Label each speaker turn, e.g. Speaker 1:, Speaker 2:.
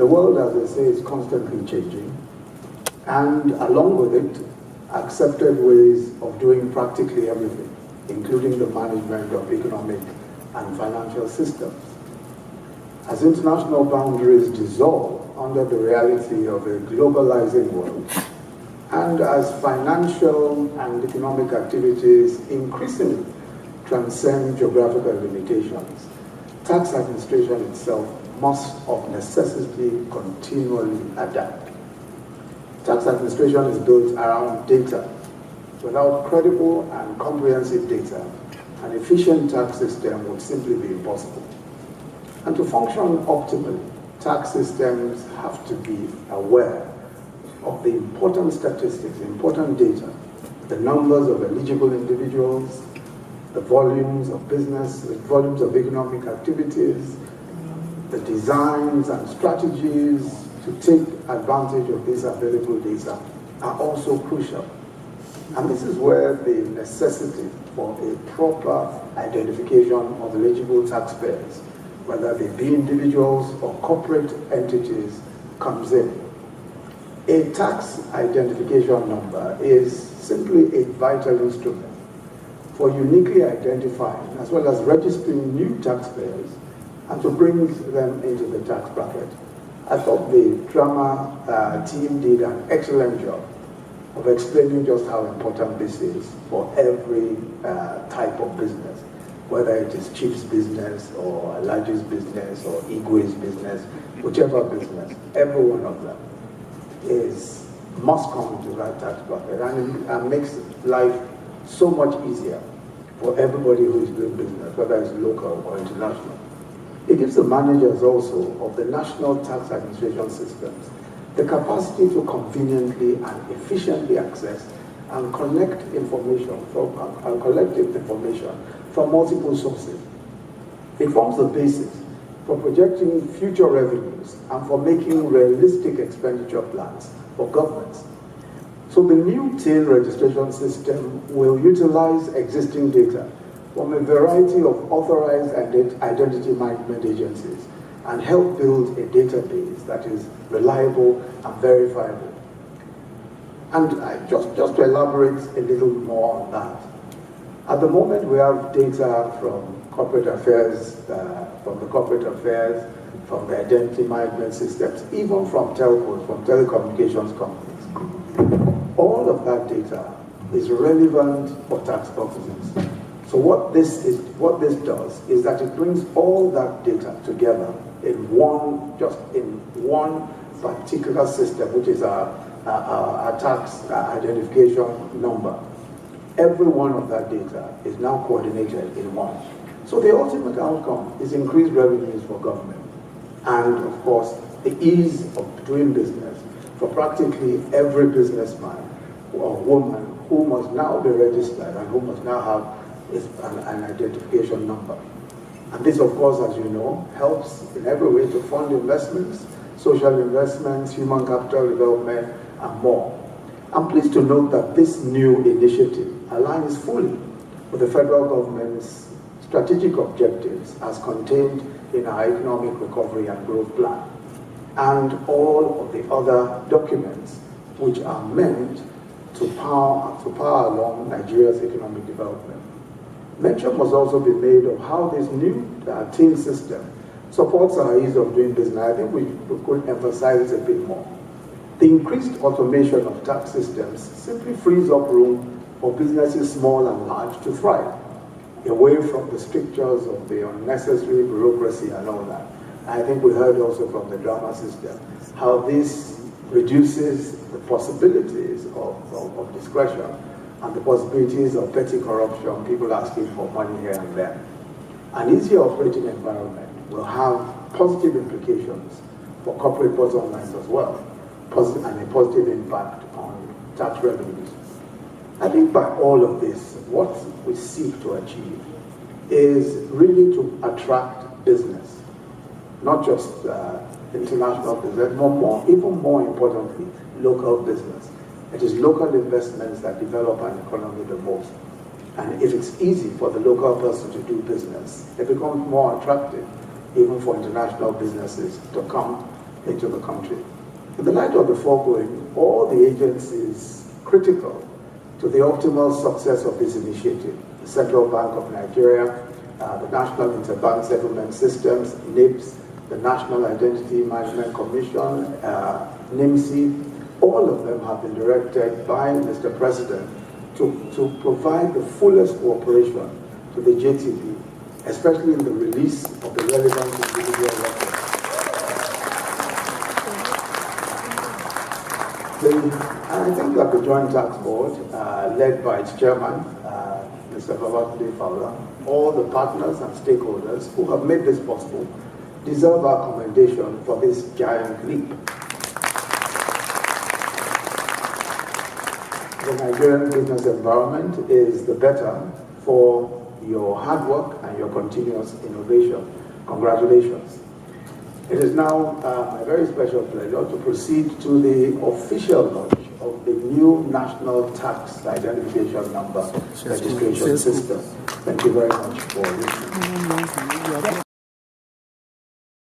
Speaker 1: The world, as they say, is constantly changing, and along with it, accepted ways of doing practically everything, including the management of economic and financial systems. As international boundaries dissolve under the reality of a globalizing world, and as financial and economic activities increasingly transcend geographical limitations, tax administration itself must of necessity continually adapt. Tax administration is built around data. Without credible and comprehensive data, an efficient tax system would simply be impossible. And to function optimally, tax systems have to be aware of the important statistics, important data, the numbers of eligible individuals, the volumes of business, the volumes of economic activities, the designs and strategies to take advantage of this available data are also crucial. And this is where the necessity for a proper identification of eligible taxpayers, whether they be individuals or corporate entities, comes in. A tax identification number is simply a vital instrument for uniquely identifying as well as registering new taxpayers and to bring them into the tax bracket. I thought the drama team did an excellent job of explaining just how important this is for every type of business, whether it is chief's business or Alaji's business or Igwe's business, whichever business, every one of them must come into that tax bracket, and it makes life so much easier for everybody who is doing business, whether it's local or international. It gives the managers also of the national tax administration systems the capacity to conveniently and efficiently access and collect information from collective information from multiple sources. It forms the basis for projecting future revenues and for making realistic expenditure plans for governments. So the new TIN registration system will utilize existing data from a variety of authorized identity management agencies and help build a database that is reliable and verifiable. And just to elaborate a little more on that, at the moment we have data from corporate affairs, from the identity management systems, even from telcos, from telecommunications companies. All of that data is relevant for tax purposes. So what this does is that it brings all that data together in one particular system, which is our tax identification number. Every one of that data is now coordinated in one. So the ultimate outcome is increased revenues for government, and of course the ease of doing business for practically every businessman or woman who must now be registered and who must now have an identification number. And this, of course, as you know, helps in every way to fund investments, social investments, human capital development, and more. I'm pleased to note that this new initiative aligns fully with the federal government's strategic objectives as contained in our economic recovery and growth plan, and all of the other documents which are meant to power along Nigeria's economic development. Mention must also be made of how this new TIN system supports our ease of doing business. I think we could emphasize it a bit more. The increased automation of tax systems simply frees up room for businesses small and large to thrive, away from the strictures of the unnecessary bureaucracy and all that. I think we heard also from the drama system how this reduces the possibilities of discretion and the possibilities of petty corruption, people asking for money here and there. An easier operating environment will have positive implications for corporate bottom lines as well, and a positive impact on tax revenues. I think by all of this, what we seek to achieve is really to attract business, not just international business, but even more importantly, local business. It is local investments that develop an economy the most. And if it's easy for the local person to do business, it becomes more attractive even for international businesses to come into the country. In the light of the foregoing, all the agencies critical to the optimal success of this initiative, the Central Bank of Nigeria, the National Interbank Settlement Systems, NIPS, the National Identity Management Commission, NIMSI, all of them have been directed by Mr. President to provide the fullest cooperation to the JTB, especially in the release of the relevant individual records. I think that the Joint Tax Board, led by its chairman, Mr. Babatunde Fowler, all the partners and stakeholders who have made this possible, deserve our commendation for this giant leap. The Nigerian business environment is the better for your hard work and your continuous innovation. Congratulations. It is now my very special pleasure to proceed to the official launch of the new National Tax Identification Number registration system. Thank you very much for listening.